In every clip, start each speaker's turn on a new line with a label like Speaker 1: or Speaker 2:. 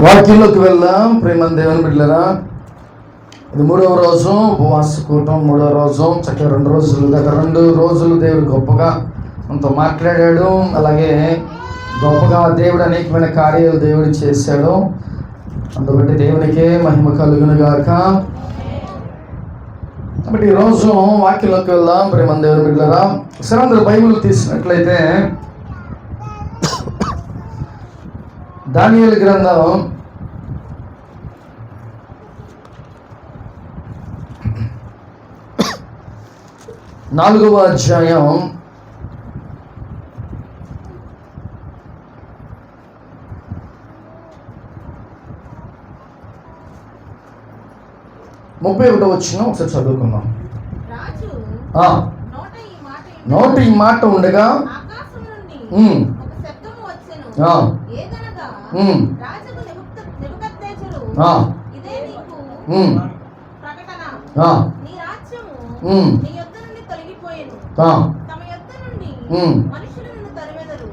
Speaker 1: వాక్యంలోకి వెళ్దాం. ప్రేమ దేవుని బిడ్డలారా, ఇది 3వ రోజు ఉపవాస కూటం. 3వ రోజు చక్కగా 2 రోజులు గత 2 రోజులు దేవుడు గొప్పగా మనతో మాట్లాడాడు. అలాగే గొప్పగా దేవుడు అనేకమైన కార్యాలు దేవుడు చేశాడు. అందుబట్టి దేవునికే మహిమ కలుగును గాక. కాబట్టి ఈరోజు వాక్యంలోకి వెళ్దాం. ప్రేమ దేవుని బిడ్డలారా, సరే అందరూ బైబిల్ తీసినట్లయితే దానియేలు గ్రంథం 4వ అధ్యాయం 31వ వచనం ఒకసారి చదువుకుందాం. నోట ఈ మాట ఉండగా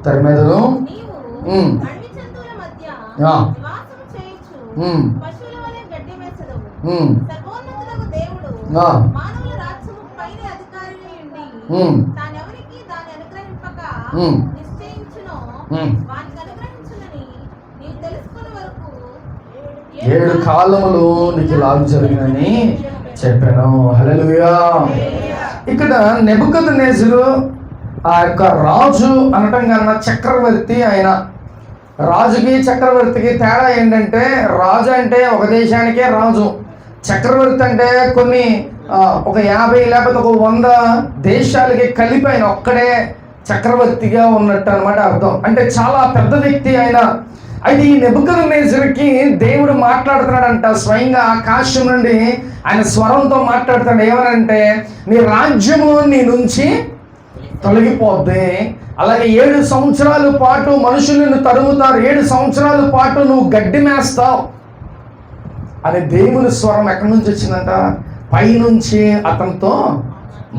Speaker 1: తరిమెదరు ఏడు కాలములు నీకు లాగు జరిగినని చెప్పాను. హల్లెలూయా. ఇక్కడ నెబుకద్నెజరు ఆ యొక్క రాజు అనటం కన్నా చక్రవర్తి. ఆయన రాజుకి చక్రవర్తికి తేడా ఏంటంటే, రాజు అంటే ఒక దేశానికే రాజు, చక్రవర్తి అంటే కొన్ని ఒక 50 లేకపోతే ఒక 100 దేశాలకి కలిపి ఆయన ఒక్కడే చక్రవర్తిగా ఉన్నట్టు అనమాట అర్థం. అంటే చాలా పెద్ద వ్యక్తి ఆయన. అయితే ఈ నెబుకద్నెజరుకి దేవుడు మాట్లాడుతున్నాడంట, స్వయంగా ఆకాశం నుండి ఆయన స్వరంతో మాట్లాడుతున్నాడు. ఏమనంటే, నీ రాజ్యము నీ నుంచి తొలగిపోద్ది, అలాగే 7 సంవత్సరాల పాటు మనుషులు నిన్ను తరుముతారు, 7 సంవత్సరాల పాటు నువ్వు గడ్డి మేస్తావు అని దేవుని స్వరం ఎక్కడి నుంచి వచ్చిందంట? పైనుంచి అతనితో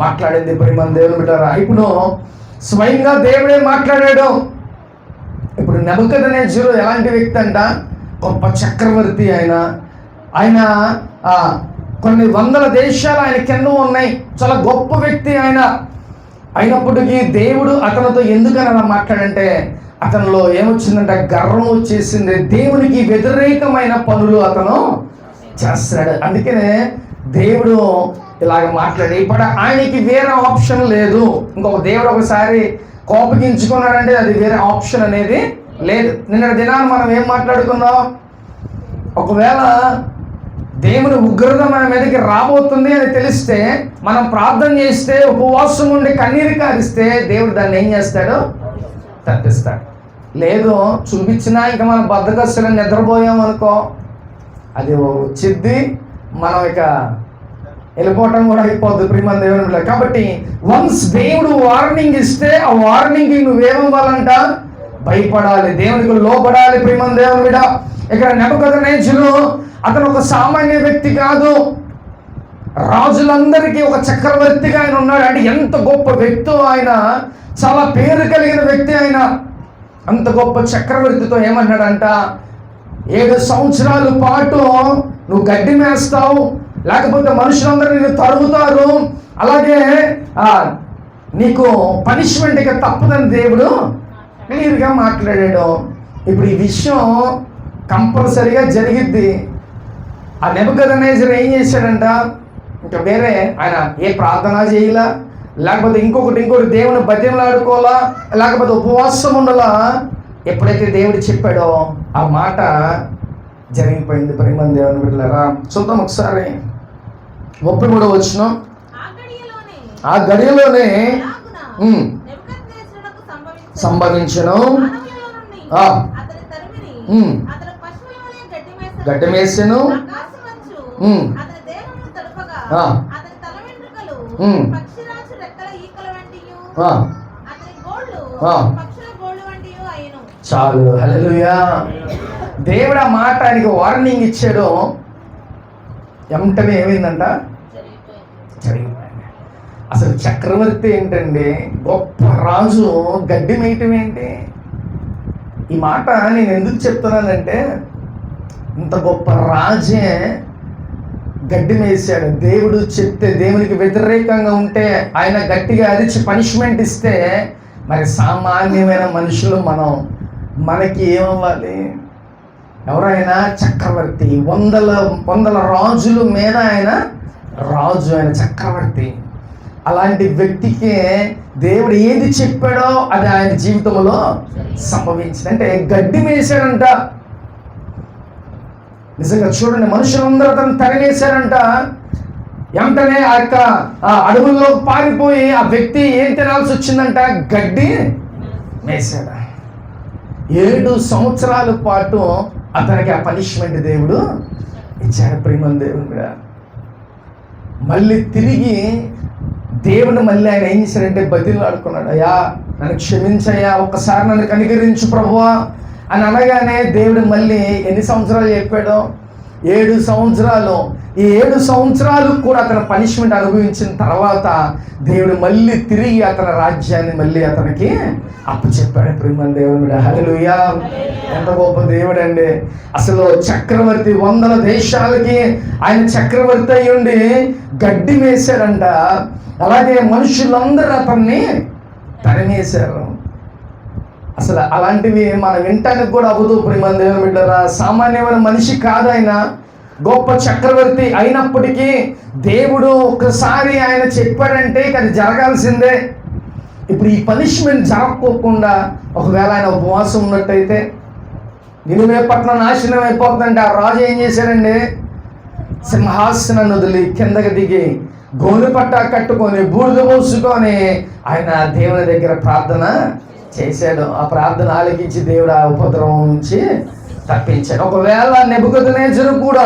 Speaker 1: మాట్లాడింది. ప్రేమ దేవుని బిడ్డలారా, ఇప్పుడు స్వయంగా దేవుడే మాట్లాడాడు. ఇప్పుడు నెబుకద్నెజరు ఎలాంటి వ్యక్తి అంట? గొప్ప చక్రవర్తి ఆయన. ఆయన కొన్ని 100 దేశాలు ఆయన కింద ఉన్నాయి. చాలా గొప్ప వ్యక్తి ఆయన. అయినప్పటికీ దేవుడు అతనితో ఎందుకని అలా మాట్లాడంటే, అతనిలో ఏమొచ్చిందంటే గర్వం వచ్చేసింది. దేవునికి వ్యతిరేకమైన పనులు అతను చేస్తాడు. అందుకనే దేవుడు ఇలాగ మాట్లాడి, ఇప్పుడు ఆయనకి వేరే ఆప్షన్ లేదు. ఇంకొక దేవుడు ఒకసారి కోపగించుకున్నాడంటే అది వేరే ఆప్షన్ అనేది లేదు. నిన్న దినాన్ని మనం ఏం మాట్లాడుకున్నాం? ఒకవేళ దేవుని ఉగ్రత మన మీదకి రాబోతుంది అని తెలిస్తే, మనం ప్రార్థన చేస్తే, ఉపవాసం ఉండి కన్నీరు కారిస్తే, దేవుడు దాన్ని ఏం చేస్తాడు? తప్పిస్తాడు. లేదు చూపించినా ఇంకా మనం బద్దకస్తులు నిద్రపోయాం అనుకో, అది వచ్చిద్ది, మనం ఇక వెళ్ళిపోవటం కూడా అయిపోద్ది. ప్రియమ దేవుని బిడ్డ. కాబట్టి వన్స్ దేవుడు వార్నింగ్ ఇస్తే, ఆ వార్నింగ్ నువ్వేమవ్వాలంట? భయపడాలి, దేవునికి లోబడాలి. ప్రియమ దేవుని బిడ్డ. ఇక్కడ నెబుకద్నెజరు అతను ఒక సామాన్య వ్యక్తి కాదు, రాజులందరికీ ఒక చక్రవర్తిగా ఆయన ఉన్నాడు. అంటే ఎంత గొప్ప వ్యక్తి ఆయన, చాలా పేరు కలిగిన వ్యక్తి ఆయన. అంత గొప్ప చక్రవర్తితో ఏమన్నాడంట? 7 సంవత్సరాల పాటు నువ్వు గడ్డి మేస్తావు, లేకపోతే మనుషులందరూ నిన్ను తరుముతారు, అలాగే నీకు పనిష్మెంట్ ఇక తప్పదని దేవుడు క్లియర్గా మాట్లాడాడు. ఇప్పుడు ఈ విషయం కంపల్సరీగా జరిగిద్ది. ఆ నెబుకద్నెజరు ఏం చేశాడంట? ఇంకా వేరే ఆయన ఏ ప్రార్థన చేయాలా, లేకపోతే ఇంకొకటి దేవుని బతిమలాడుకోవాలా, లేకపోతే ఉపవాసం ఉండాలా. ఎప్పుడైతే దేవుడు చెప్పాడో ఆ మాట జరిగిపోయింది. ప్రేమ దేవుని బిడ్డలారా, చూద్దాం ఒకసారి. 33వ వచనం. ఆ గడియలోనే సంభవించును, గడ్డి మేసెను, చాలు. హల్లెలూయా. దేవుడు ఆ మాట ఆయనకి వార్నింగ్ ఇచ్చాడు. వెంటనే ఏమైందంట? జరిగిపోయింది. అసలు చక్రవర్తి ఏంటండి, గొప్ప రాజు గడ్డి మేయటం ఏంటి? ఈ మాట నేను ఎందుకు చెప్తున్నానంటే, ఇంత గొప్ప రాజే గడ్డి మేసాడు. దేవుడు చెప్తే, దేవునికి వ్యతిరేకంగా ఉంటే ఆయన గట్టిగా అరిచి పనిష్మెంట్ ఇస్తే, మరి సామాన్యమైన మనుషులు మనకి ఏమవ్వాలి? ఎవరైనా చక్రవర్తి, వందల రాజుల మీద ఆయన రాజు, ఆయన చక్రవర్తి. అలాంటి వ్యక్తికి దేవుడు ఏది చెప్పాడో అది ఆయన జీవితంలో సంభవించింది. అంటే గడ్డి మేసాడంట. నిజంగా చూడండి, మనుషులందరూ అతను తరివేశారంట. వెంటనే ఆ యొక్క అడవుల్లో పారిపోయి ఆ వ్యక్తి ఏం తినాల్సి వచ్చిందంట? గడ్డి మేసాడు. 7 సంవత్సరాల పాటు అతనికి ఆ పనిష్మెంట్ దేవుడు ఇచ్చాడు. ప్రియమైన దేవుడు మళ్ళీ తిరిగి దేవుడు మళ్ళీ ఆయన ఏం చేశాడంటే బతిలాడుకున్నాడు. అయ్యా నన్ను క్షమించయ్యా, ఒక్కసారి నన్ను కనికరించు ప్రభువా అని అనగానే దేవుడు మళ్ళీ ఎన్ని సంవత్సరాలు చెప్పాడో? 7 సంవత్సరాలు. ఈ 7 సంవత్సరాలు కూడా అతను పనిష్మెంట్ అనుభవించిన తర్వాత దేవుడు మళ్ళీ తిరిగి అతని రాజ్యాన్ని మళ్ళీ అతనికి అప్పచెప్పాడు. ప్రియమైన దేవుడు, హల్లెలూయా! ఎంత గొప్ప దేవుడు అండి. అసలు చక్రవర్తి, 100 దేశాలకి ఆయన చక్రవర్తి అయ్యుండి గడ్డి వేశాడంట. అలాగే మనుషులందరూ అతన్ని తరిమేశారు. అసలు అలాంటివి మనం వినటానికి కూడా అవ్వదు. ప్రియమైన దేవుని బిడ్డలారా, సామాన్యమైన మనిషి కాదు ఆయన, గొప్ప చక్రవర్తి అయినప్పటికీ దేవుడు ఒక్కసారి ఆయన చెప్పాడంటే అది జరగాల్సిందే. ఇప్పుడు ఈ పనిష్మెంట్ జరగకోకుండా ఒకవేళ ఆయన ఉపవాసం ఉన్నట్టయితే నినివే పట్టణం నాశనం అయిపోతుందంటే ఆ రాజు ఏం చేశాడండి? సింహాసనాన్ని వదిలి కిందకి దిగి గోనె పట్ట కట్టుకొని బూడిద పోసుకొని ఆయన దేవుని దగ్గర ప్రార్థన చేశాడు. ఆ ప్రార్థన ఆలకించి దేవుడు ఆ ఉపద్రవం నుంచి తప్పించాడు. ఒకవేళ నెబుకద్నెజరు కూడా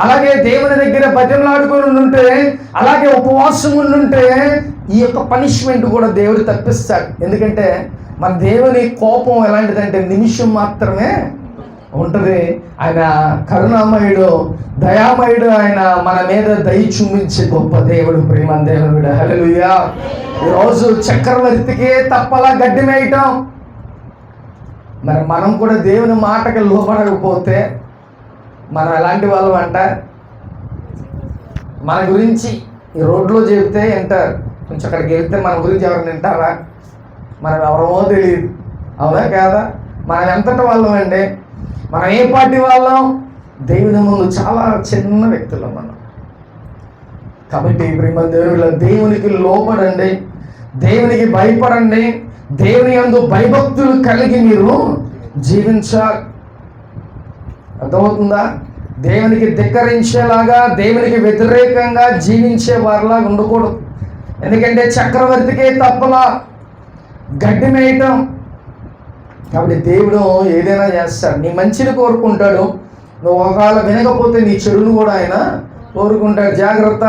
Speaker 1: అలాగే దేవుని దగ్గర బతిమలాడుకొని ఉంటే, అలాగే ఉపవాసం ఉంటే ఈ యొక్క పనిష్మెంట్ కూడా దేవుడు తప్పిస్తాడు. ఎందుకంటే మన దేవుని కోపం ఎలాంటిదంటే నిమిషం మాత్రమే ఉంటుంది. ఆయన కరుణామయుడు, దయామయుడు. ఆయన మన మీద దయ చూపించే గొప్ప దేవుడు. ప్రియమైన దేవుడు, హల్లెలూయా! ఈరోజు చక్రవర్తికే తప్పలా గడ్డి మేయటం. మరి మనం కూడా దేవుని మాటకి లోపడకపోతే మనం ఎలాంటి వాళ్ళం అంట? మన గురించి ఈ రోడ్లో చెబితే వింటారు, కొంచెం అక్కడికి వెళ్తే మన గురించి ఎవరైనా వింటారా? మనం ఎవరమో తెలియదు, అవునా కాదా? మనం ఎంతటి వాళ్ళం అండి? మనం ఏ పార్టీ వాళ్ళం? దేవుని ముందు చాలా చిన్న వ్యక్తులం మనం. కాబట్టి ప్రియమైన దేవుళ్ళ, దేవునికి లోపడండి, దేవునికి భయపడండి, దేవుని యందు భయభక్తులు కలిగి మీరు జీవించాలి. అర్థమవుతుందా? దేవునికి ధిక్కరించేలాగా, దేవునికి వ్యతిరేకంగా జీవించే వారిలాగా ఉండకూడదు. ఎందుకంటే చక్రవర్తికే తప్పలా గడ్డి మేయటం. కాబట్టి దేవుడు ఏదైనా చేస్తాడు, నీ మంచిని కోరుకుంటాడు. నువ్వు ఒకవేళ వినకపోతే నీ చెడును కూడా ఆయన కోరుకుంటాడు. జాగ్రత్త,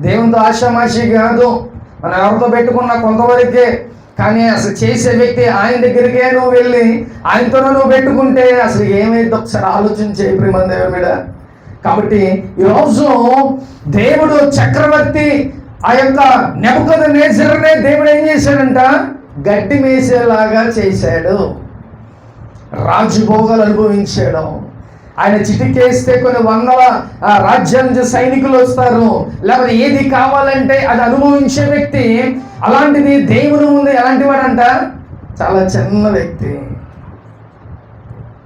Speaker 1: దేవునితో ఆషామాషి కాదు. మనం ఎవరితో పెట్టుకున్నా కొంతవరకే, కానీ అసలు చేసే వ్యక్తి ఆయన దగ్గరికే నువ్వు వెళ్ళి ఆయనతోనే నువ్వు పెట్టుకుంటే అసలు ఏమైందో ఒకసారి ఆలోచించే ప్రియమైన దేవుని మీద. కాబట్టి ఈరోజు దేవుడు చక్రవర్తి ఆ యొక్క నెబుకద్నెజరునే దేవుడు ఏం చేశాడంట? గడ్డి మేసేలాగా చేశాడు. రాజభోగాలు అనుభవించాడు. ఆయన చిటికేస్తే కొన్ని 100 రాజ్యాల నుంచి సైనికులు వస్తారు, లేకపోతే ఏది కావాలంటే అది అనుభవించే వ్యక్తి. అలాంటిది దేవుని ముందు ఎలాంటి వాడంట? చాలా చిన్న వ్యక్తి.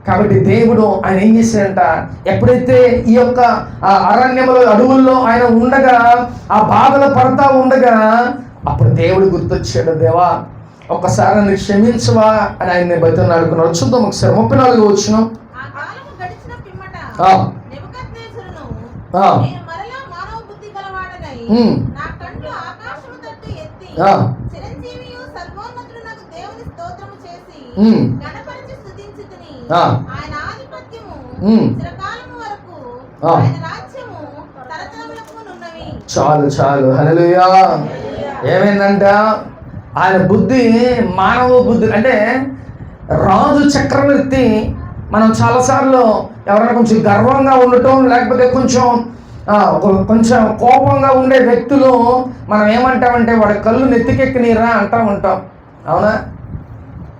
Speaker 1: కాబట్టి దేవుడు ఆయన ఏం చేశాడంట? ఎప్పుడైతే ఈ యొక్క అరణ్యములో, అడవుల్లో ఆయన ఉండగా, ఆ బాధలు పడతా ఉండగా, అప్పుడు దేవుడు గుర్తొచ్చాడు. దేవా, ఒక్కసారి నన్ను క్షమించవా అని ఆయన బతిమలాడుకున్నాడు. చూద్దాం ఒకసారి 34 వచనం. చాలు చాలు, హల్లెలూయా! ఏమైందంట? ఆయన బుద్ధి మానవ బుద్ధి. అంటే రాజు చక్రవర్తి, మనం చాలాసార్లు ఎవరైనా కొంచెం గర్వంగా ఉండటం, లేకపోతే కొంచెం కోపంగా ఉండే వ్యక్తులు మనం ఏమంటామంటే వాడి కళ్ళు నెత్తికెక్కినీరా అంటూ ఉంటాం, అవునా?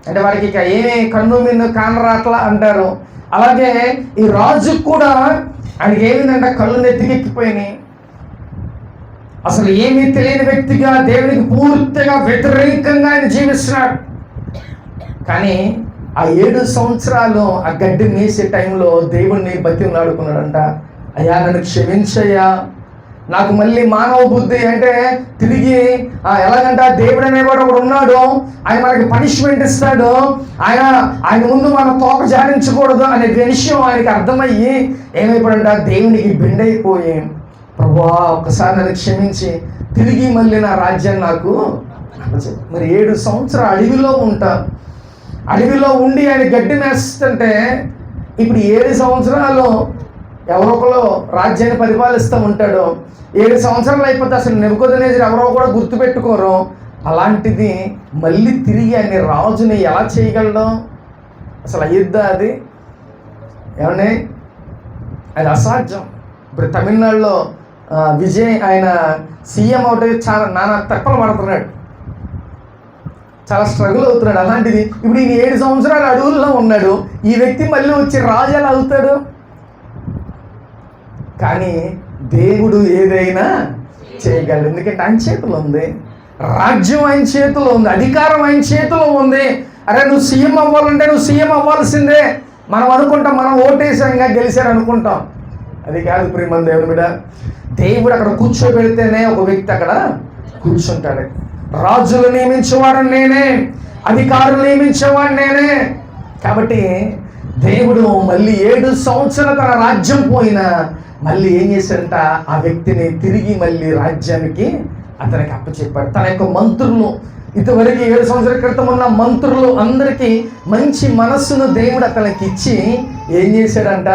Speaker 1: అంటే వాడికి ఇక ఏమి కన్ను మీద కానరాట్లా అంటారు. అలాగే ఈ రాజు కూడా ఆయనకి ఏమిందంటే కళ్ళు నెత్తికెక్కిపోయినాయి. అసలు ఏమీ తెలియని వ్యక్తిగా దేవునికి పూర్తిగా వ్యతిరేకంగా ఆయన జీవిస్తున్నాడు. కానీ ఆ 7 సంవత్సరాలు ఆ గడ్డి మేసే టైంలో దేవుణ్ణి బతిమలాడుకున్నాడంట. అయ్యా నన్ను క్షమించయ్యా, నాకు మళ్ళీ మానవ బుద్ధి అంటే తిరిగి ఎలాగంటే దేవుడు అనేవాడు ఒకడు ఉన్నాడు, ఆయన మనకి పనిష్మెంట్ ఇస్తాడు, ఆయన ముందు మనం తోక జారించకూడదు అనే విషయం ఆయనకి అర్థమయ్యి ఏమైపోయాడంట, దేవునికి బెండైపోయి ప్రభువా ఒక్కసారి నన్ను క్షమించి తిరిగి మళ్ళీ నా రాజ్యాన్ని నాకు మరి 7 సంవత్సరాలు అడవిలో ఉండి ఆయన గడ్డి మేస్తుంటే ఇప్పుడు 7 సంవత్సరాలు ఎవరో ఒకరు రాజ్యాన్ని పరిపాలిస్తూ ఉంటాడు. 7 సంవత్సరాలు అయిపోతే అసలు నెబుకద్నెజరు ఎవరో కూడా గుర్తుపెట్టుకోరు. అలాంటిది మళ్ళీ తిరిగి ఆయన రాజుని ఎలా చేయగలడం? అసలు అయ్యిద్దా అది? ఏమండి, అది అసాధ్యం. ఇప్పుడు తమిళనాడులో విజయ్ ఆయన సీఎం అవుతే చాలా నానా తప్పలు పడుతున్నాడు, చాలా స్ట్రగుల్ అవుతున్నాడు. అలాంటిది ఇప్పుడు ఈయన 7 సంవత్సరాలు అడవుల్లో ఉన్నాడు, ఈ వ్యక్తి మళ్ళీ వచ్చి రాజు ఎలా అవుతాడు? కానీ దేవుడు ఏదైనా చేయగలడు, ఎందుకంటే ఆయన చేతిలో ఉంది, రాజ్యం ఆయన చేతిలో ఉంది, అధికారం ఆయన చేతిలో ఉంది. అరే నువ్వు సీఎం అవ్వాలంటే నువ్వు సీఎం అవ్వాల్సిందే. మనం అనుకుంటాం మనం ఓటేసాంగా గెలిచారు అనుకుంటాం, అది కాదు ప్రియమైన దేవుని బిడ్డ. దేవుడు అక్కడ కూర్చోబెడితేనే ఒక వ్యక్తి అక్కడ కూర్చుంటాడు. రాజులు నియమించేవాడు నేనే, అధికారులు నియమించేవాడు నేనే. కాబట్టి దేవుడు మళ్ళీ 7 సంవత్సరాలు తన రాజ్యం పోయినా మళ్ళీ ఏం చేశాడంట, ఆ వ్యక్తిని తిరిగి మళ్ళీ రాజ్యానికి అతనికి అప్పచెప్పాడు. తన యొక్క మంత్రులు, ఇంతవరకు 7 సంవత్సరాల క్రితం ఉన్న మంత్రులు అందరికీ మంచి మనస్సును దేవుడు అతనికి ఇచ్చి ఏం చేశాడంట,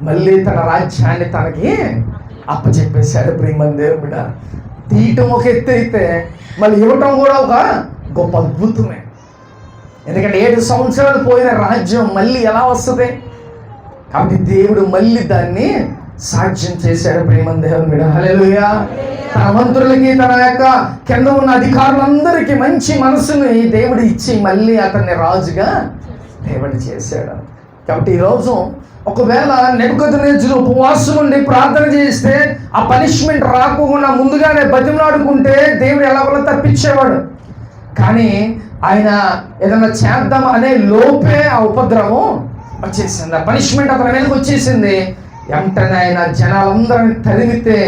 Speaker 1: మళ్ళీ తన రాజ్యాన్ని తనకి అప్పచెప్పేశాడు. ప్రియమైన దేవుని బిడ్డ, తీయటం ఒక ఎత్తు అయితే మళ్ళీ ఇవ్వటం కూడా ఒక గొప్ప అద్భుతమే. ఎందుకంటే 7 సంవత్సరాలు పోయిన రాజ్యం మళ్ళీ ఎలా వస్తుంది? కాబట్టి దేవుడు మళ్ళీ దాన్ని సాధ్యం చేశాడు. ప్రియమైన దేవుని బిడ్డ, హల్లెలూయా. తన మంత్రులకి తన యొక్క కింద ఉన్న అధికారులందరికీ మంచి మనసుని దేవుడు ఇచ్చి మళ్ళీ అతన్ని రాజుగా దేవుడు చేశాడు. కాబట్టి ఈరోజు ఒకవేళ నెబుకద్నెజరు ఉపవాసం ఉండి ప్రార్థన చేస్తే ఆ పనిష్మెంట్ రాకుండా ముందుగానే బతిమలాడుకుంటే దేవుడు ఎలాగోలా తప్పించేవాడు. కానీ ఆయన ఏదైనా చేద్దాం అనే లోపే ఆ ఉపద్రవం వచ్చేసింది, ఆ పనిష్మెంట్ అతని మీదకి వచ్చేసింది. వెంటనే ఆయన జనాలందరిని తరిమితే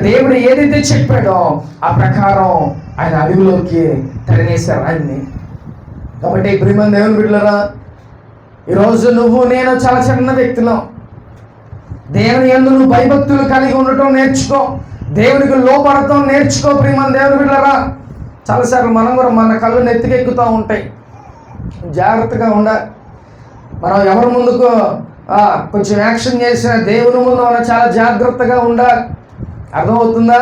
Speaker 1: దేవుడు ఏదైతే చెప్పాడో ఆ ప్రకారం ఆయన అడవిలోకి తరిమేశారు ఆయన్ని. కాబట్టి ప్రియమైన దేవుని బిడ్డలారా, ఈరోజు నువ్వు నేను చాలా చిన్న వ్యక్తులం. దేవుని యందు నువ్వు భయభక్తులు కలిగి ఉండటం నేర్చుకో, దేవునికి లోపడటం నేర్చుకో. ప్రియమైన దేవుని బిడ్డలారా, చాలాసార్లు మనం కూడా మన కళ్ళు నెత్తికెక్కుతూ ఉంటాయి, జాగ్రత్తగా ఉండాలి. మనం ఎవరి ముందుకు కొంచెం యాక్షన్ చేసిన దేవుని ముందు మనం చాలా జాగ్రత్తగా ఉండాలి. అర్థమవుతుందా?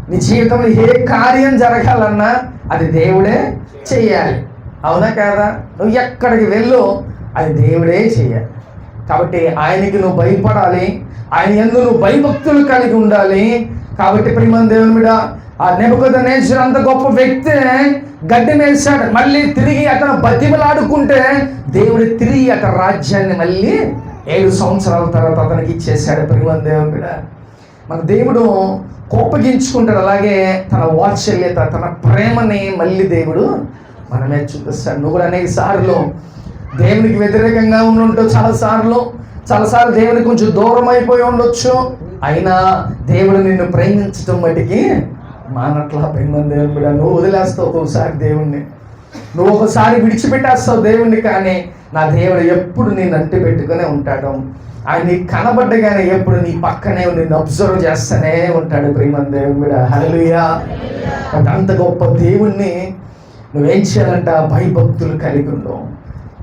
Speaker 1: నీ జీవితంలో ఏ కార్యం జరగాలన్నా అది దేవుడే చెయ్యాలి, అవునా కాదా? నువ్వు ఎక్కడికి వెళ్ళు అది దేవుడే చెయ్యాలి. కాబట్టి ఆయనకి నువ్వు భయపడాలి, ఆయన యందు నువ్వు భయభక్తులు కలిగి ఉండాలి. కాబట్టి ప్రియమైన దేవుని మీద ఆ నెబుకద్నెజరు అంత గొప్ప వ్యక్తి గడ్డి మేసాడు, మళ్ళీ తిరిగి అతను బతిమలాడుకుంటే దేవుడు తిరిగి అతని రాజ్యాన్ని మళ్ళీ 7 సంవత్సరాల తర్వాత అతనికి ఇచ్చేసాడు. ప్రియమైన దేవుని మీద మన దేవుడు కోపగించుకుంటాడు, అలాగే తన వాత్సల్యత తన ప్రేమని మళ్ళీ దేవుడు మనమే చూపిస్తాడు. నువ్వు కూడా అనేక సార్లు దేవునికి వ్యతిరేకంగా ఉండుంటూ చాలాసార్లు దేవునికి కొంచెం దూరం అయిపోయి ఉండొచ్చు, అయినా దేవుడు నిన్ను ప్రేమించటం మటుకి మానట్లా. ప్రియమైన దేవుని బిడ్డ, నువ్వు వదిలేస్తావు ఒకసారి దేవుణ్ణి, నువ్వు ఒకసారి విడిచిపెట్టేస్తావు దేవుణ్ణి, కానీ నా దేవుడు ఎప్పుడు నేను అంటి పెట్టుకునే ఉంటాడు. ఆయన నీకు కనబడ్డగానే ఎప్పుడు నీ పక్కనే నిన్ను అబ్జర్వ్ చేస్తూనే ఉంటాడు. ప్రియమైన దేవుని బిడ్డ, హల్లెలూయా. అంత గొప్ప దేవుణ్ణి నువ్వేం చేయాలంట, భయభక్తులు కలిగి ఉండు,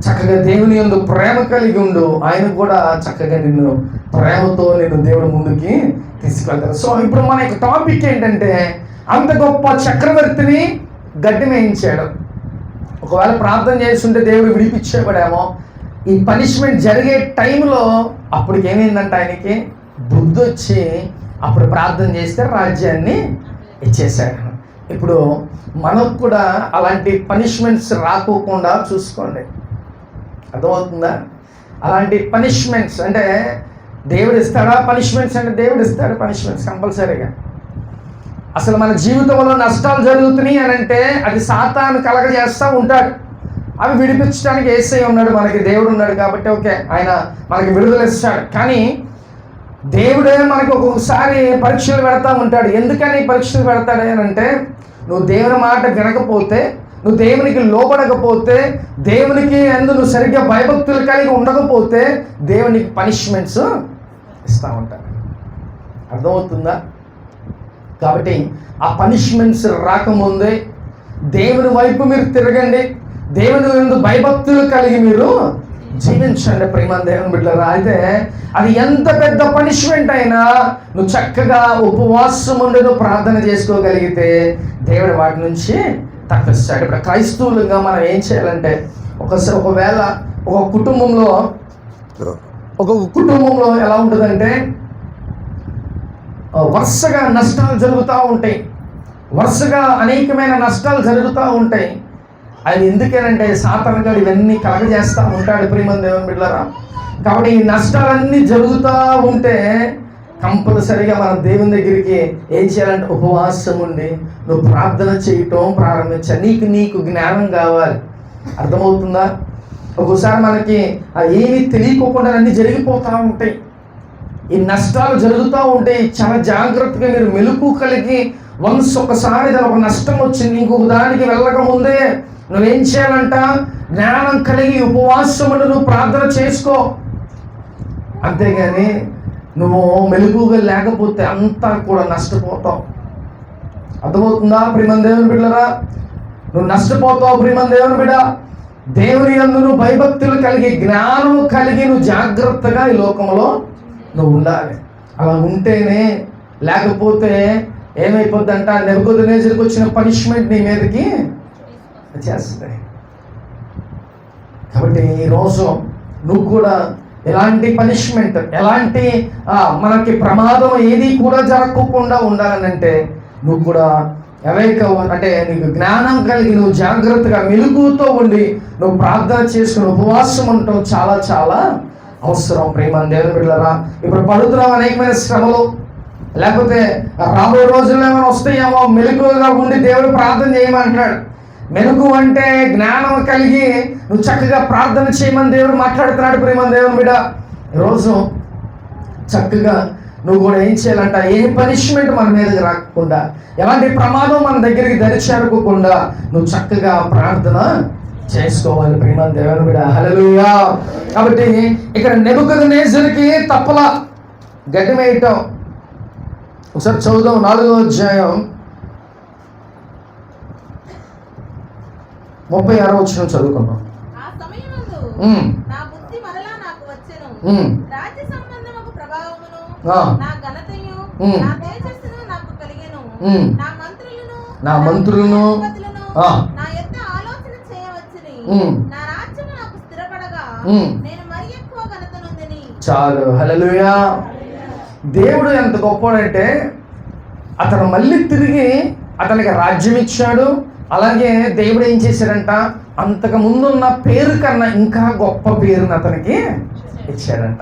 Speaker 1: చక్కగా దేవుని యందు ప్రేమ కలిగి ఉండు. ఆయన కూడా చక్కగా నిన్ను ప్రేమతో నేను దేవుడి ముందుకి తీసుకెళ్తాను. సో ఇప్పుడు మన యొక్క టాపిక్ ఏంటంటే, అంత గొప్ప చక్రవర్తిని గడ్డి మేయించాడు. ఒకవేళ ప్రార్థన చేస్తుంటే దేవుడు విడిపించేవాడేమో. ఈ పనిష్మెంట్ జరిగే టైంలో అప్పటికి ఏమైందంటే ఆయనకి బుద్ధి వచ్చి అప్పుడు ప్రార్థన చేస్తే రాజ్యాన్ని ఇచ్చేశాడు. ఇప్పుడు మనకు కూడా అలాంటి పనిష్మెంట్స్ రాకోకుండా చూసుకోండి, అర్థమవుతుందా? అలాంటి పనిష్మెంట్స్ అంటే దేవుడు ఇస్తాడా? పనిష్మెంట్స్ అంటే దేవుడు ఇస్తాడు పనిష్మెంట్స్ కంపల్సరీగా. అసలు మన జీవితంలో నష్టాలు జరుగుతున్నాయి అని అంటే అది సాతాను కలగజేస్తూ ఉంటాడు. అవి విడిపించడానికి యేసయ్య ఉన్నాడు, మనకి దేవుడు ఉన్నాడు కాబట్టి ఓకే, ఆయన మనకి విడుదల ఇస్తాడు. కానీ దేవుడే మనకి ఒక్కొక్కసారి పరీక్షలు పెడతా ఉంటాడు. ఎందుకని పరీక్షలు పెడతాడు అని అంటే, నువ్వు దేవుని మాట వినకపోతే, నువ్వు దేవునికి లోబడకపోతే, దేవునికి అందు నువ్వు సరిగ్గా భయభక్తులు కలిగి ఉండకపోతే దేవునికి పనిష్మెంట్స్ ఇస్తూ ఉంటాడు. అర్థమవుతుందా? కాబట్టి ఆ పనిష్మెంట్స్ రాకముందే దేవుని వైపు మీరు తిరగండి, దేవుని యందు భయభక్తులు కలిగి మీరు జీవించండి ప్రియమైన దేవుని బిడ్డలారా. అయితే అది ఎంత పెద్ద పనిష్మెంట్ అయినా నువ్వు చక్కగా ఉపవాసం ఉండి నువ్వు ప్రార్థన చేసుకోగలిగితే దేవుడు వాటి నుంచి తప్పిస్తాడు. ఇప్పుడు క్రైస్తవులుగా మనం ఏం చేయాలంటే, ఒకవేళ ఒక కుటుంబంలో ఎలా ఉంటుందంటే వరుసగా నష్టాలు జరుగుతూ ఉంటాయి, వరుసగా అనేకమైన నష్టాలు జరుగుతూ ఉంటాయి. అది ఎందుకేనంటే సాతాను గాడు ఇవన్నీ కలగజేస్తూ ఉంటాడు ప్రియమైన దేవుని బిడ్డలారా. కాబట్టి ఈ నష్టాలన్నీ జరుగుతూ ఉంటే కంపల్సరీగా మనం దేవుని దగ్గరికి ఏం చేయాలంటే ఉపవాసం ఉండి నువ్వు ప్రార్థన చేయటం ప్రారంభించాలి. నీకు జ్ఞానం కావాలి. అర్థమవుతుందా? ఒక్కోసారి మనకి ఏమీ తెలియకోకుండా అన్నీ జరిగిపోతూ ఉంటాయి, ఈ నష్టాలు జరుగుతూ ఉంటాయి. చాలా జాగ్రత్తగా మీరు మెలకు కలిగి ఒకసారి దాని ఒక నష్టం వచ్చింది, ఇంకొక దానికి వెళ్ళక ముందే నువ్వేం చేయాలంట, జ్ఞానం కలిగి ఉపవాసం ఉండి నువ్వు ప్రార్థన చేసుకో. అంతేగాని నువ్వు మెలుగుగా లేకపోతే అంతా కూడా నష్టపోతావు. అర్థమవుతుందా ప్రియమైన దేవుని బిడ్డలారా? నువ్వు నష్టపోతావు ప్రియమైన దేవుని బిడ్డ. దేవుని యందు నువ్వు భయభక్తులు కలిగి జ్ఞానం కలిగి నువ్వు జాగ్రత్తగా ఈ లోకంలో నువ్వు ఉండాలి. అలా ఉంటేనే, లేకపోతే ఏమైపోద్దంట, నెబుకద్నెజరుకు వచ్చిన పనిష్మెంట్ నీ మీదకి చేస్తుంది. కాబట్టి ఈరోజు నువ్వు కూడా ఎలాంటి పనిష్మెంట్, ఎలాంటి మనకి ప్రమాదం ఏది కూడా జరగకుండా ఉండాలనంటే నువ్వు కూడా అంటే నీకు జ్ఞానం కలిగి నువ్వు జాగ్రత్తగా మెలుగుతో ఉండి నువ్వు ప్రార్థన చేసుకుని ఉపవాసం ఉండటం చాలా చాలా అవసరం ప్రియమైన దేవుని బిడ్డలారా. ఇప్పుడు పడుతున్నావు అనేకమైన శ్రమలు, లేకపోతే రాబోయే రోజుల్లో ఏమైనా వస్తాయేమో, మెలుగుగా ఉండి దేవుడు ప్రార్థన చేయమంటున్నాడు. మెలుగు అంటే జ్ఞానం కలిగి నువ్వు చక్కగా ప్రార్థన చేయమని దేవుడు మాట్లాడుతున్నాడు ప్రియమైన దేవుని బిడ్డ. ఈరోజు చక్కగా నువ్వు కూడా ఏం చేయాలంట, ఏ పనిష్మెంట్ మన మీదకి రాకుండా, ఎలాంటి ప్రమాదం మన దగ్గరికి దరిచేరకుండా నువ్వు చక్కగా ప్రార్థన చేసుకోవాలి ప్రియమైన దేవుని బిడ్డ. హల్లెలూయా. కాబట్టి ఇక్కడ నెబుకద్నెజరుకి తప్పలా గడ్డి మేయటం. ఒకసారి చదువుదాం, 4వ అధ్యాయం 36వ వచనం చదువుకున్నాం. నా మంత్రులను చాలు. హల్లెలూయా. దేవుడు ఎంత గొప్పడంటే అతను మళ్ళీ తిరిగి అతనికి రాజ్యం ఇచ్చాడు. అలాగే దేవుడు ఏం చేశాడంట, అంతకు ముందున్న పేరు కన్నా ఇంకా గొప్ప పేరుని అతనికి ఇచ్చాడంట.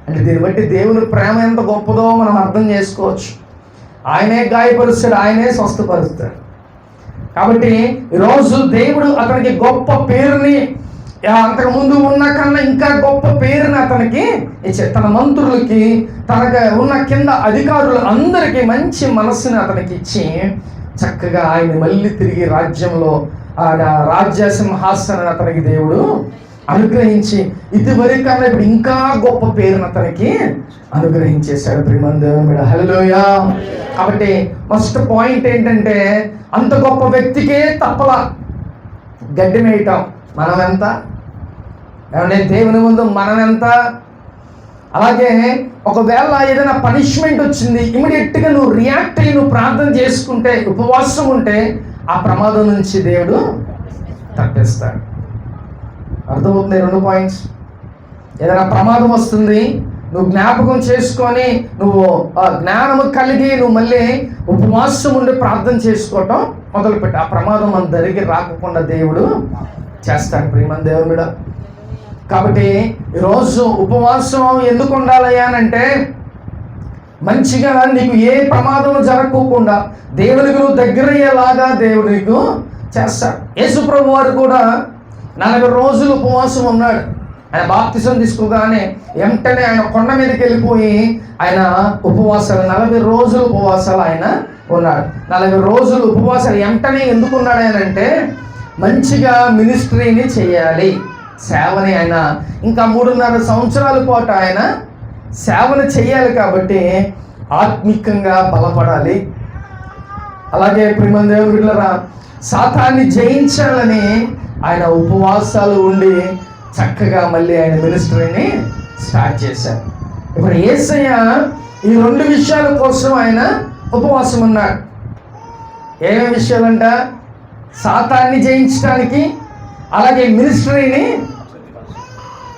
Speaker 1: అంటే దీన్ని బట్టి దేవుని ప్రేమ ఎంత గొప్పదో మనం అర్థం చేసుకోవచ్చు. ఆయనే గాయపరుస్తాడు, ఆయనే స్వస్థపరుస్తాడు. కాబట్టి ఈరోజు దేవుడు అతనికి గొప్ప పేరుని, అంతకుముందు ఉన్న కన్నా ఇంకా గొప్ప పేరుని అతనికి ఇచ్చాడు. తన మంత్రులకి, తనకు ఉన్న కింద అధికారులు అందరికీ మంచి మనస్సుని అతనికి ఇచ్చి చక్కగా ఆయన మళ్ళీ తిరిగి రాజ్యంలో రాజ్య సింహాసనాన్ని అతనికి దేవుడు అనుగ్రహించి ఇదివరకు కన్నా ఇప్పుడు ఇంకా గొప్ప పేరుని అతనికి అనుగ్రహించేశాడు ప్రియమైన దేవుని. హల్లెలూయా. కాబట్టి ఫస్ట్ పాయింట్ ఏంటంటే, అంత గొప్ప వ్యక్తికే తప్పలా గడ్డి మేయటం. మనం ఎంత, ఏమంటే దేవుని ముందు మనం ఎంత. అలాగే ఒకవేళ ఏదైనా పనిష్మెంట్ వచ్చింది, ఇమీడియట్గా నువ్వు రియాక్ట్ అయ్యి నువ్వు ప్రార్థన చేసుకుంటే, ఉపవాసం ఉంటే ఆ ప్రమాదం నుంచి దేవుడు తప్పిస్తాడు. అర్థమవుతుంది? 2 పాయింట్స్. ఏదైనా ప్రమాదం వస్తుంది, నువ్వు జ్ఞాపకం చేసుకొని నువ్వు జ్ఞానము కలిగి నువ్వు మళ్ళీ ఉపవాసం ఉండి ప్రార్థన చేసుకోవటం మొదలుపెట్టి ఆ ప్రమాదం మన దగ్గరికి రాకుండా దేవుడు చేస్తాడు ప్రియమైన దేవుడు. కాబట్టి ఈరోజు ఉపవాసం ఎందుకు ఉండాలయ్యా అంటే మంచిగా నీకు ఏ ప్రమాదం జరగకుండా దేవునికి నువ్వు దగ్గరయ్యేలాగా దేవుడు నీకు చేస్తాడు. యేసుప్రభు వారు కూడా 40 రోజులు ఉపవాసం ఉన్నాడు. ఆయన బాప్తిసం తీసుకోగానే వెంటనే ఆయన కొండ మీదకి వెళ్ళిపోయి ఆయన ఉపవాసాలు 40 రోజులు ఉపవాసాలు ఆయన ఉన్నాడు. 40 రోజులు ఉపవాసాలు వెంటనే ఎందుకు ఉన్నాడు ఆయన అంటే మంచిగా మినిస్ట్రీని చేయాలి, సేవని ఆయన ఇంకా 3.5 సంవత్సరాల పాటు ఆయన సేవను చేయాలి. కాబట్టి ఆత్మికంగా బలపడాలి. అలాగే ప్రియమైన దేవుని బిడ్డలారా, సాతాన్ని జయించాలని ఆయన ఉపవాసాలు ఉండి చక్కగా మళ్ళీ ఆయన మినిస్ట్రీని స్టార్ట్ చేశారు. ఇప్పుడు యేసయ్య ఈ 2 విషయాల కోసం ఆయన ఉపవాసం ఉన్నాడు. ఏమేమి విషయాలంట? సాతాన్ని జయించడానికి, అలాగే మినిస్ట్రీని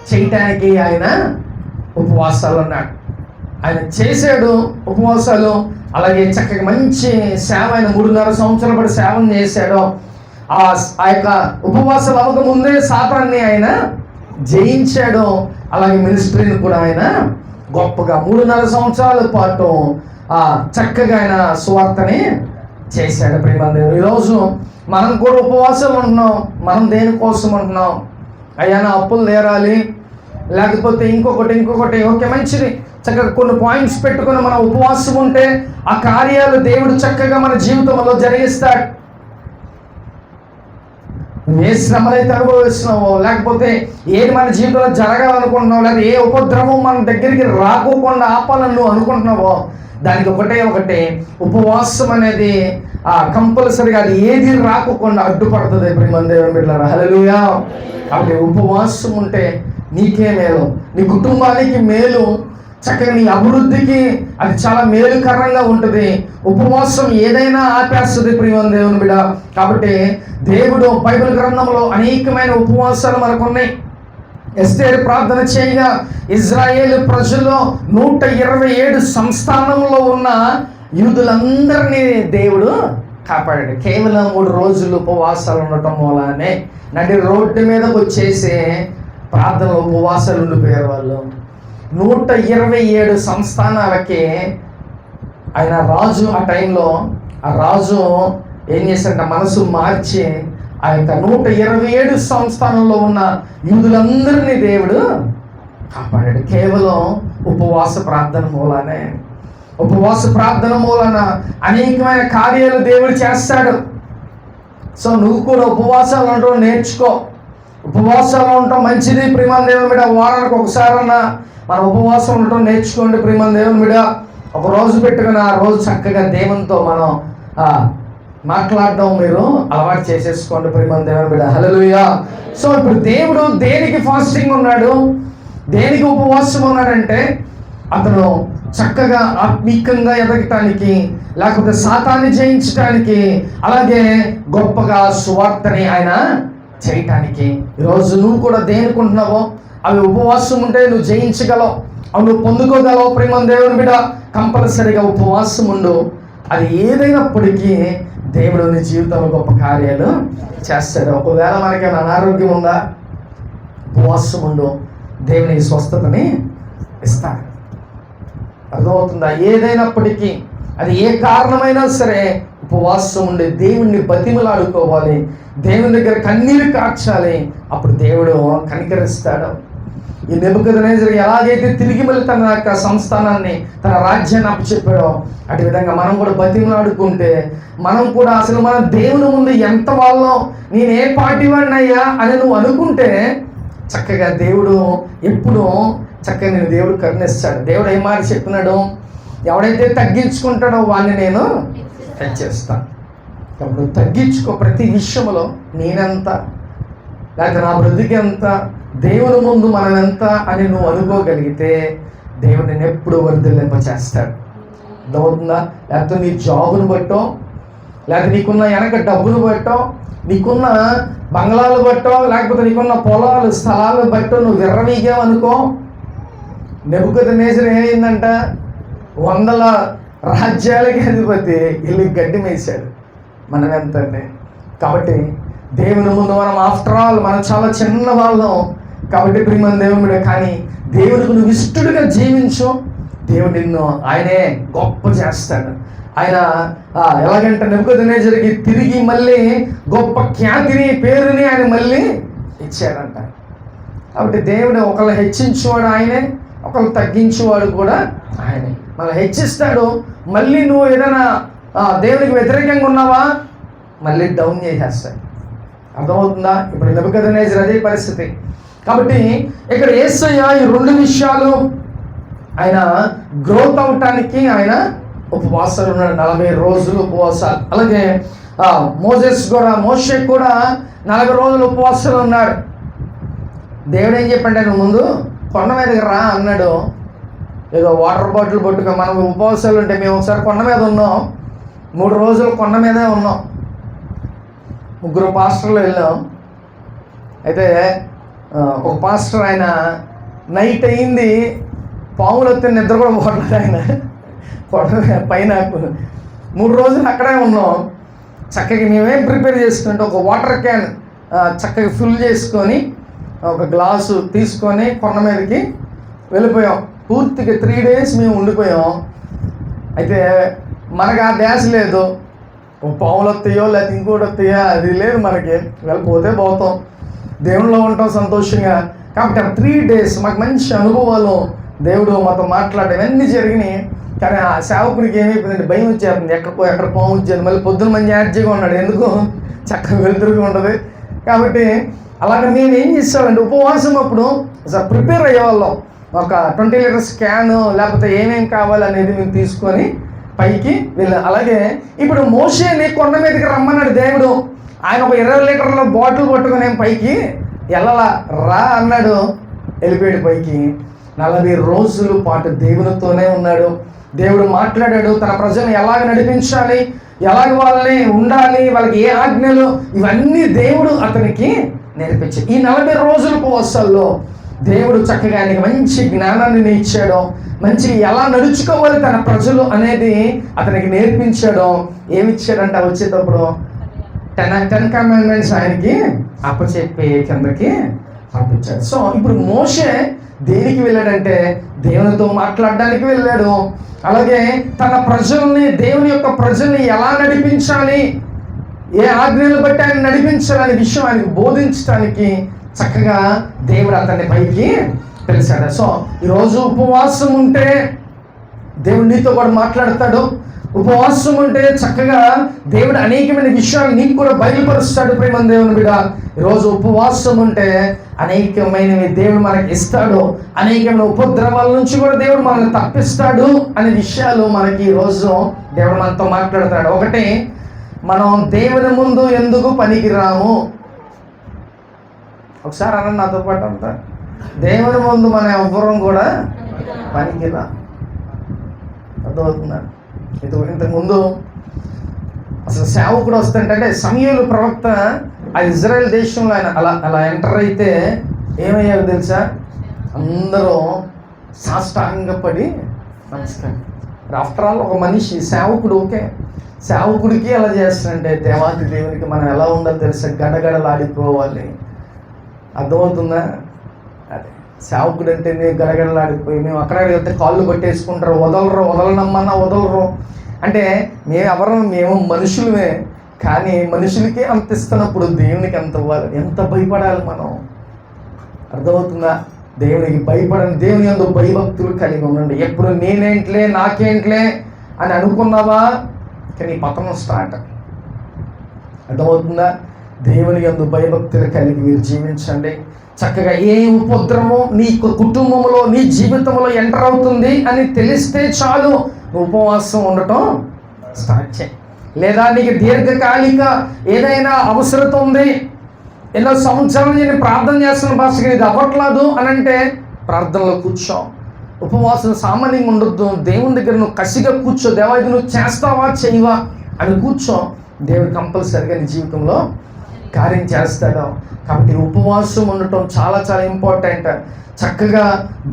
Speaker 1: చేయటానికి ఆయన ఉపవాసాలు ఉన్నాడు. ఆయన చేశాడు ఉపవాసాలు. అలాగే చక్కగా మంచి సేవ, ఆయన 3.5 సంవత్సరాల పాటు సేవను చేశాడు. ఆ యొక్క ఉపవాసాలు అవ్వక ముందే సాతాన్ని ఆయన జయించాడు. అలాగే మినిస్ట్రీని కూడా ఆయన గొప్పగా 3.5 సంవత్సరాల పాటు చక్కగా ఆయన సువార్తని చేశాడు. ప్రియమైన ఈరోజు మనం కూడా ఉపవాసాలు ఉంటున్నాం. మనం దేనికోసం ఉంటున్నాం? అయ్యా నా అప్పులు తీరాలి, లేకపోతే ఇంకొకటి ఓకే మంచిది, చక్కగా కొన్ని పాయింట్స్ పెట్టుకుని మనం ఉపవాసం ఉంటే ఆ కార్యాలు దేవుడు చక్కగా మన జీవితంలో జరిగిస్తాడు. ఏ శ్రమలైతే అనుభవిస్తున్నావో, లేకపోతే ఏది మన జీవితంలో జరగాలనుకుంటున్నావు, లేదా ఏ ఉపద్రవం మన దగ్గరికి రాకోకుండా ఆపాలని నువ్వు అనుకుంటున్నావో, దానికి ఒకటే ఉపవాసం అనేది కంపల్సరీగా అది ఏది రాకోకుండా అడ్డుపడుతుంది. ప్రియమైన దేవుని బిడ్డలారా, హల్లెలూయా. కాబట్టి ఉపవాసం ఉంటే నీకే మేలు, నీ కుటుంబానికి మేలు, చక్కగా నీ అభివృద్ధికి అది చాలా మేలుకరంగా ఉంటుంది. ఉపవాసం ఏదైనా ఆపేస్తుంది ప్రియమైన దేవుని బిడ్డ. కాబట్టి దేవుడు బైబిల్ గ్రంథంలో అనేకమైన ఉపవాసాలు మనకు ఉన్నాయి. ఎస్తేరు ప్రార్థన చేయగా ఇజ్రాయేలు ప్రజల్లో 127 సంస్థానంలో ఉన్న యూదులందరినీ దేవుడు కాపాడాడు. కేవలం 3 రోజులు ఉపవాసాలు ఉండటం మూలానే నడి రోడ్డు మీదకి వచ్చేసి ప్రార్థన ఉపవాసాలు ఉండిపోయారు వాళ్ళు. 127 సంస్థానాలకి ఆయన రాజు, ఆ టైంలో ఆ రాజు ఏం చేశాడంటే మనసు మార్చి ఆ యొక్క 127 సంస్థానంలో ఉన్న యూదులందరినీ దేవుడు కాపాడాడు. కేవలం ఉపవాస ప్రార్థన మూలానే. ఉపవాస ప్రార్థన మూలన అనేకమైన కార్యాలు దేవుడు చేస్తాడు. సో నువ్వు కూడా ఉపవాసాలు ఉండడం నేర్చుకో. ఉపవాసాలు ఉండటం మంచిది ప్రియమైన దేవుని బిడ్డ. వారానికి ఒకసారన్నా మనం ఉపవాసం ఉండటం నేర్చుకోండి ప్రియమైన దేవుని బిడ్డ. ఒక రోజు పెట్టుకుని ఆ రోజు చక్కగా దేవునితో మనం మాట్లాడడం మీరు అలవాటు చేసేసుకోండి ప్రియమైన దేవుని బిడ్డ. హల్లెలూయా. సో ఇప్పుడు దేవుడు దేనికి ఫాస్టింగ్ ఉన్నాడు, దేనికి ఉపవాసం ఉన్నాడంటే అతను చక్కగా ఆత్మీకంగా ఎదగటానికి, లేకపోతే సాతాన్ని జయించడానికి, అలాగే గొప్పగా సువార్తని ఆయన చేయటానికి. ఈరోజు నువ్వు కూడా దేనికుంటున్నావో అవి ఉపవాసం ఉంటే నువ్వు జయించగలవు, అవి నువ్వు పొందుకోగలవు ప్రియమైన దేవుని బిడ్డ. కంపల్సరీగా ఉపవాసం ఉండు. అది ఏదైనప్పటికీ దేవుడు నీ జీవితంలో గొప్ప కార్యాలు చేస్తాడు. ఒకవేళ మనకేమైనా అనారోగ్యం ఉందా, ఉపవాసం ఉండు, దేవుని స్వస్థతని ఇస్తాడు. అర్థమవుతుందా? ఏదైనప్పటికీ అది ఏ కారణమైనా సరే ఉపవాసం ఉండి దేవుణ్ణి బతిమలాడుకోవాలి, దేవుని దగ్గర కన్నీరు కార్చాలి. అప్పుడు దేవుడు కనికరిస్తాడు. ఈ నెబుకద్నెజరు ఎలాగైతే తిరిగి మళ్ళీ తన యొక్క సంస్థానాన్ని, తన రాజ్యాన్ని అప్పచెప్పాడో అటు విధంగా మనం కూడా బతిమలాడుకుంటే, మనం కూడా అసలు మన దేవుని ముందు ఎంత వాళ్ళం, నేను ఏ పార్టీ వాడినయ్యా అని నువ్వు అనుకుంటే చక్కగా దేవుడు ఎప్పుడూ చక్కగా నేను దేవుడు కరుణిస్తాడు. దేవుడు ఏం మాట చెప్పినాడు? ఎవడైతే తగ్గించుకుంటాడో వాడిని నేను హెచ్చిస్తాను. కాబట్టి తగ్గించుకో. ప్రతి విషయంలో నేనెంత, లేకపోతే నా బ్రతికి ఎంత, దేవుని ముందు మనం ఎంత అని నువ్వు అనుకోగలిగితే దేవుడు నేను ఎప్పుడు వర్ధిల్లింప చేస్తాడు. అర్థమవుతుందా? లేకపోతే నీ జాబును బట్టో, లేకపోతే నీకున్న వెనక డబ్బును బట్టో, నీకున్న బంగ్లాలు బట్టో, లేకపోతే నీకున్న పొలాలు స్థలాలు బట్టో నువ్వు విర్రవీగావనుకో, నెబుకద్నెజరు ఏమైందంట? 100 రాజ్యాలకి అధిపతి ఇల్లు గడ్డి మేసాడు. మనం ఎంతండి? కాబట్టి దేవుని ముందు మనం ఆఫ్టర్ ఆల్ మనం చాలా చిన్న వాళ్ళం, కాబట్టి ప్రియమైన దేవుడు, కానీ దేవుడికి నువ్వు ఇష్టడుగా జీవించు, దేవుడు నిన్ను ఆయనే గొప్ప చేస్తాడు. ఆయన ఎలాగంటే నెబుకద్నెజరుకి తిరిగి మళ్ళీ గొప్ప ఖ్యాతిని, పేరుని ఆయన మళ్ళీ ఇచ్చాడంట. కాబట్టి దేవుడు ఒకళ్ళు హెచ్చించేవాడు ఆయనే, ఒకళ్ళు తగ్గించేవాడు కూడా ఆయనే. మళ్ళీ హెచ్చిస్తాడు, మళ్ళీ నువ్వు ఏదైనా దేవునికి వ్యతిరేకంగా ఉన్నావా మళ్ళీ డౌన్ చేసేస్తాడు. అర్థమవుతుందా? ఇప్పుడు నెబుకద్నెజరు అదే పరిస్థితి. కాబట్టి ఇక్కడ యేసయ్య ఈ 2 విషయాలు ఆయన గ్రోత్ అవటానికి ఆయన ఉపవాసాలు ఉన్నాడు, 40 రోజులు ఉపవాసాలు. అలాగే మోషే కూడా 40 రోజులు ఉపవాసాలు ఉన్నాడు. దేవుడు ఏం చెప్పండి, నువ్వు ముందు కొండ మీదకి రా అన్నాడు. ఏదో వాటర్ బాటిల్ పట్టుకో, మనం ఉపవాసాలు ఉంటే మేము ఒకసారి కొండ మీద ఉన్నాం, 3 రోజులు కొండ మీదే ఉన్నాం, 3 పాస్టర్లు వెళ్ళాం. అయితే ఒక పాస్టర్ ఆయన నైట్ అయింది, పాములు వస్తే నిద్ర కూడా పోవట్లేదు, ఆయన పైన 3 రోజులు అక్కడే ఉన్నాం. చక్కగా మేమేం ప్రిపేర్ చేసుకుంటే ఒక వాటర్ క్యాన్ చక్కగా ఫిల్ చేసుకొని ఒక గ్లాసు తీసుకొని కొండ మీదకి వెళ్ళిపోయాం. పూర్తిగా 3 days మేము ఉండిపోయాం. అయితే మనకు ఆ ధ్యాస లేదు, పాములు వస్తాయో లేకపోతే ఇంకోటి వస్తాయో అది లేదు, మనకి వెళ్ళిపోతే పోతాం, దేవుళ్ళలో ఉంటాం సంతోషంగా. కాబట్టి ఆ 3 days మాకు మంచి అనుభవాలు, దేవుడు మాతో మాట్లాడడం ఇవన్నీ జరిగినాయి. కానీ ఆ సేవకుడికి ఏమైపోయిందంటే భయం వచ్చేస్తుంది, ఎక్కడ పాము వచ్చేది. మళ్ళీ పొద్దున మంచి యాడ్జీగా ఉన్నాడు, ఎందుకు చక్కగా వెలుతురుగా ఉంటుంది. కాబట్టి అలాగే మేము ఏం చేస్తామంటే ఉపవాసం అప్పుడు అసలు ప్రిపేర్ అయ్యేవాళ్ళం. ఒక 20 liters క్యాను లేకపోతే ఏమేమి కావాలనేది మేము తీసుకొని పైకి వెళ్ళాం. అలాగే ఇప్పుడు మోషేని కొండ మీదకి రమ్మన్నాడు దేవుడు. ఆయన ఒక 20 లీటర్ల బాటిల్ పట్టుకొని పైకి వెళ్ళలా, రా అన్నాడు, వెళ్ళిపోయాడు పైకి. 40 రోజుల పాటు దేవునితోనే ఉన్నాడు. దేవుడు మాట్లాడాడు, తన ప్రజలను ఎలాగ నడిపించాలి, ఎలాగ వాళ్ళని ఉండాలి, వాళ్ళకి ఏ ఆజ్ఞలు, ఇవన్నీ దేవుడు అతనికి నేర్పించాడు. ఈ 40 రోజుల ఉపవాసాల్లో దేవుడు చక్కగా ఆయనకి మంచి జ్ఞానాన్ని ఇచ్చాడు, మంచి ఎలా నడుచుకోవాలి తన ప్రజలు అనేది అతనికి నేర్పించాడు. ఏమిచ్చాడంటే వచ్చేటప్పుడు 10 commandments ఆయనకి అప్పచెప్పి కిందకి పంపించాడు. సో ఇప్పుడు మోషే దేనికి వెళ్ళాడంటే దేవునితో మాట్లాడడానికి వెళ్ళాడు. అలాగే తన ప్రజల్ని, దేవుని యొక్క ప్రజల్ని ఎలా నడిపించాలి, ఏ ఆజ్ఞలు బట్టి ఆయన నడిపించాలనే విషయం ఆయనకు బోధించడానికి చక్కగా దేవుడు అతన్ని పైకి పిలిచాడు. సో ఈరోజు ఉపవాసం ఉంటే దేవుడు నీతో కూడా మాట్లాడతాడు. ఉపవాసం ఉంటే చక్కగా దేవుడు అనేకమైన విషయాలు నీకు కూడా బయలుపరుస్తాడు. ప్రేమ దేవుని బిడ్డ, ఈరోజు ఉపవాసం ఉంటే అనేకమైనవి దేవుడు మనకి ఇస్తాడు. అనేకమైన ఉపద్రవాల నుంచి కూడా దేవుడు మనల్ని తప్పిస్తాడు అనే విషయాలు మనకి ఈరోజు దేవుడు మనతో మాట్లాడుతాడు. ఒకటి, మనం దేవుని ముందు ఎందుకు పనికిరాము. ఒకసారి అనండి నాతో పాటు అంతా, దేవుని ముందు మనం ఎవ్వరం కూడా పనికిరా. అర్థమవుతుందా? ఇంతకుముందు అసలు సేవకుడు వస్తుంటే సమూయేలు ప్రవక్త ఆ ఇజ్రాయెల్ దేశంలో ఆయన అలా ఎంటర్ అయితే ఏమయ్యారు తెలుసా? అందరూ సాష్టాంగపడి నమస్కారం. ఆఫ్టర్ ఆల్ ఒక మనిషి సేవకుడు, ఓకే, సేవకుడికి ఎలా చేస్తాడంటే దేవాతి దేవునికి మనం ఎలా ఉండాలో తెలుసా? గడగడలాడిపోవాలి. అర్థమవుతుందా? అదే సేవకుడు అంటే నేను గడగడలాడిపోయి మేము అక్కడ వెళ్తే కాళ్ళు కొట్టేసుకుంటారు, వదలనమ్మన్నా వదలరు. అంటే మేము మనుషులమే, కానీ మనుషులకి అంత ఇస్తున్నప్పుడు దేవునికి ఎంత ఇవ్వాలి, ఎంత భయపడాలి మనం. అర్థమవుతుందా? దేవునికి భయపడండి, దేవుని యందు భయభక్తులు కలిగి ఉండండి. ఎప్పుడు నేనేంట్లే నాకేంట్లే అని అనుకున్నావా కానీ పతనం స్టార్ట్. అర్థమవుతుందా? దేవుని యందు భయభక్తులు కలిగి మీరు జీవించండి. చక్కగా ఏ ఉపద్రవం నీ కుటుంబంలో, నీ జీవితంలో ఎంటర్ అవుతుంది అని తెలిస్తే చాలు ఉపవాసం ఉండటం స్టార్ట్ చేయి. లేదా నీకు దీర్ఘకాలిక ఏదైనా అవసరత ఉంది, ఎన్నో సంవత్సరాలు నేను ప్రార్థన చేస్తున్న భాషగా ఇది అవ్వట్లేదు అని అంటే ప్రార్థనలో కూర్చో. ఉపవాసం సామాన్యంగా ఉండొద్దు. దేవుని దగ్గర నువ్వు కసిగా కూర్చో. దేవా ఇది నువ్వు చేస్తావా చేయవా అని కూర్చో. దేవుడు కంపల్సరిగా నీ జీవితంలో కార్యం చేస్తాడు. కాబట్టి ఉపవాసం ఉండటం చాలా చాలా ఇంపార్టెంట్. చక్కగా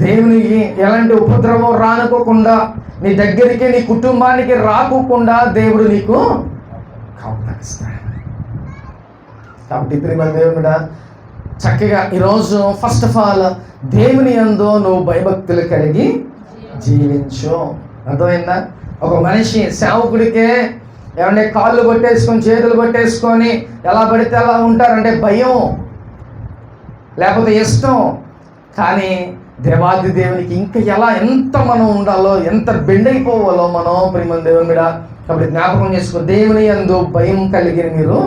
Speaker 1: దేవునికి ఎలాంటి ఉపద్రవం రానుకోకుండా, నీ దగ్గరికి నీ కుటుంబానికి రాకోకుండా దేవుడు నీకు కాపాడిస్తాడు. కాబట్టి ప్రేమ దేవుడా, చక్కగా ఈరోజు ఫస్ట్ ఆఫ్ ఆల్ దేవుని యందు నువ్వు భయభక్తులు కలిగి జీవించు. అర్థమైందా? ఒక మనిషి సేవకుడికే ఏమంటే కాళ్ళు కొట్టేసుకొని చేతులు కొట్టేసుకొని ఎలా పడితే అలా ఉంటారంటే భయం, లేకపోతే ఇష్టం. కానీ దేవాది దేవునికి ఇంకా ఎంత మనం ఉండాలో, ఎంత బెండ్ అయిపోవాలో మనం ప్రియమైన దేవుని మీద. కాబట్టి జ్ఞాపకం చేసుకో, దేవుని యందు భయం కలిగి మీరు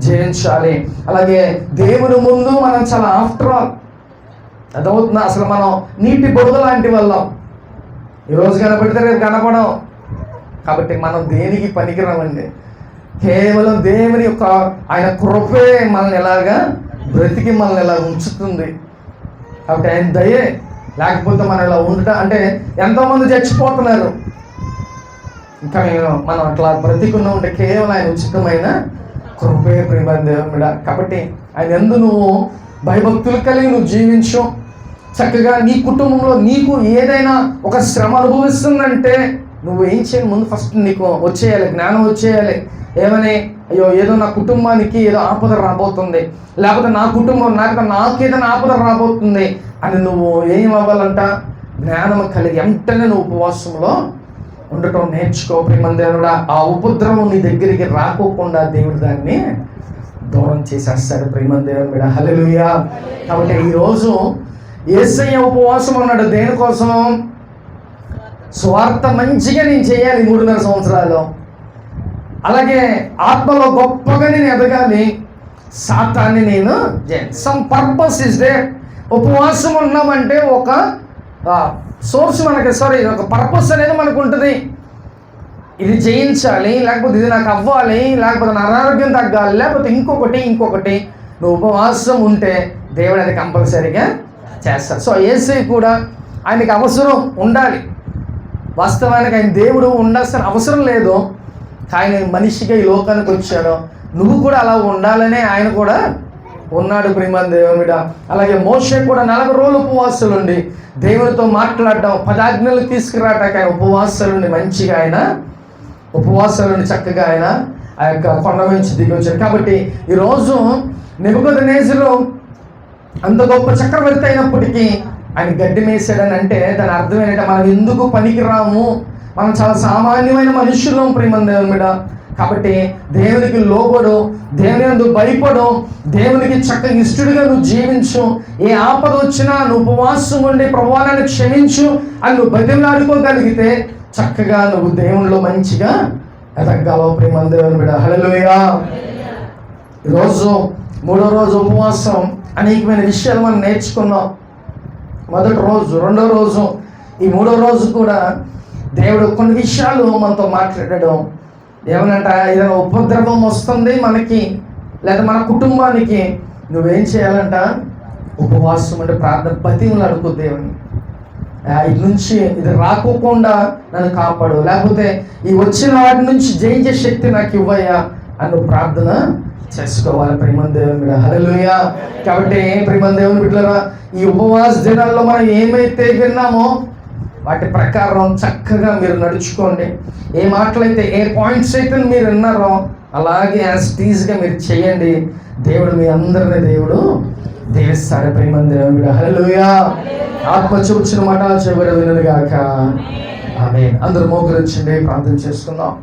Speaker 1: జీవించాలి. అలాగే దేవుని ముందు మనం చాలా ఆఫ్టర్ ఆల్ అదవుతుందా, అసలు మనం నీటి బొడుగ లాంటి వాళ్ళం. ఈరోజు కనపడితే రేపు కనపడం. కాబట్టి మనం దేనికి పనికిరామండి. కేవలం దేవుని యొక్క ఆయన కృపే మనల్ని ఎలాగా బ్రతికి మనల్ని ఎలా ఉంచుతుంది. కాబట్టి ఆయన దయే, లేకపోతే మనం ఇలా ఉండటం అంటే ఎంతోమంది చచ్చిపోతున్నారు. ఇంకా మనం అట్లా బ్రతికున్నా ఉంటే కేవలం ఆయన ఉచితమైన కృపే ప్రియమైన దేవుని మీద. కాబట్టి ఆయన యందు నువ్వు భయభక్తులు కలిగి నువ్వు జీవించు. చక్కగా నీ కుటుంబంలో నీకు ఏదైనా ఒక శ్రమ అనుభవిస్తుందంటే నువ్వు ఏం చేయాలి? ముందు ఫస్ట్ నీకు వచ్చేయాలి, జ్ఞానం వచ్చేయాలి. ఏమని, అయ్యో ఏదో నా కుటుంబానికి ఏదో ఆపద రాబోతుంది, లేకపోతే నా కుటుంబం నాకేదైనా ఆపద రాబోతుంది అని నువ్వు ఏం అవ్వాలంట? జ్ఞానం కలిగి వెంటనే నువ్వు ఉపవాసంలో ఉండటం నేర్చుకో ప్రియమైన దేవుడా. ఆ ఉపద్రవం నీ దగ్గరికి రాకోకుండా దేవుడు దాన్ని దూరం చేసేస్తాడు ప్రియమైన దేవుని మీద. హల్లెలూయా. కాబట్టి ఈరోజు యేసయ్య ఉపవాసం అన్నాడు దేనికోసం? స్వార్థ మంచిగా నేను చేయాలి 3.5 సంవత్సరాలు, అలాగే ఆత్మలో గొప్పగా నేను ఎదగాలి, సాతాన్ని నేను సమ్ పర్పస్ ఇస్ దే. ఉపవాసం ఉన్నామంటే ఒక సోర్స్ మనకి, ఒక పర్పస్ అనేది మనకు ఉంటుంది. ఇది జయించాలి, లేకపోతే ఇది నాకు అవ్వాలి, లేకపోతే నా అనారోగ్యం తగ్గాలి, లేకపోతే ఇంకొకటి. నువ్వు ఉపవాసం ఉంటే దేవుడు అది కంపల్సరీగా చేస్తాడు. సో యేసయ్య కూడా ఆయనకి అవసరం ఉండాలి. వాస్తవానికి ఆయన దేవుడు ఉండాల్సిన అవసరం లేదు. ఆయన మనిషిగా ఈ లోకానికి వచ్చాడు. నువ్వు కూడా అలా ఉండాలనే ఆయన కూడా ఉన్నాడు ప్రియమైన దేవుని మీద. అలాగే మోషే కూడా 40 రోజులు ఉపవాసాలుండి దేవునితో మాట్లాడడం, 10 ఆజ్ఞలు తీసుకురావటానికి ఆయన ఉపవాసాలుండి మంచిగా ఆయన ఉపవాసాలుండి చక్కగా ఆయన ఆ యొక్క కొండ నుంచి దిగి వచ్చాడు. కాబట్టి ఈరోజు నెబుకద్నెజరు అంత గొప్ప చక్రవర్తి అయినప్పటికీ ఆయన గడ్డి మేసాడని అంటే దాని అర్థం ఏంటంటే మనం ఎందుకు పనికిరాము, మనం చాలా సామాన్యమైన మనుషులం ప్రియమైన దేవుని మీద. కాబట్టి దేవునికి లోబడు, దేవుని యందు భయపడు, దేవునికి చక్కగా ఇష్టడుగా నువ్వు జీవించు. ఏ ఆపద వచ్చినా నువ్వు ఉపవాసం ఉండి ప్రభువా నన్ను క్షమించు అని నువ్వు బతిమలాడుకోగలిగితే చక్కగా నువ్వు దేవునిలో మంచిగా ఎదగలవు ప్రియమైన దేవుని మీద. హల్లెలూయా. ఈరోజు 3వ రోజు ఉపవాసం అనేకమైన విషయాలు మనం నేర్చుకున్నాం. మొదటి రోజు, 2వ రోజు, ఈ 3వ రోజు కూడా దేవుడు కొన్ని విషయాలు మనతో మాట్లాడడం. ఏమనంట, ఏదైనా ఉపద్రవం వస్తుంది మనకి లేదా మన కుటుంబానికి, నువ్వేం చేయాలంట? ఉపవాసం అంటే ప్రార్థన, బతిమలు అడుగు దేవుని, ఇటు నుంచి ఇది రాకోకుండా నన్ను కాపాడు, లేకపోతే ఈ వచ్చిన వాటి నుంచి జయించే శక్తి నాకు ఇవ్వయ్యా అని నువ్వు ప్రార్థన చేసుకోవాలి ప్రియమైన దేవుని బిడ్డ. హల్లెలూయా. కాబట్టి ప్రియమైన దేవుని బిడ్డలారా, ఈ ఉపవాస దినాల్లో మనం ఏమైతే విన్నామో వాటి ప్రకారం చక్కగా మీరు నడుచుకోండి. ఏ మాటలైతే, ఏ పాయింట్స్ అయితే మీరు విన్నారో అలాగే యాజ్ టీజ్గా మీరు చేయండి. దేవుడు మీ అందరినీ దీవిస్తాడు ప్రియమైన దేవుని బిడ్డ. హల్లెలూయా. ఆత్మ చూచిన మాట చెవిడ వినుగాక. ఆమేన్. అందరూ మోకరించండి, ప్రార్థన చేసుకుందాం.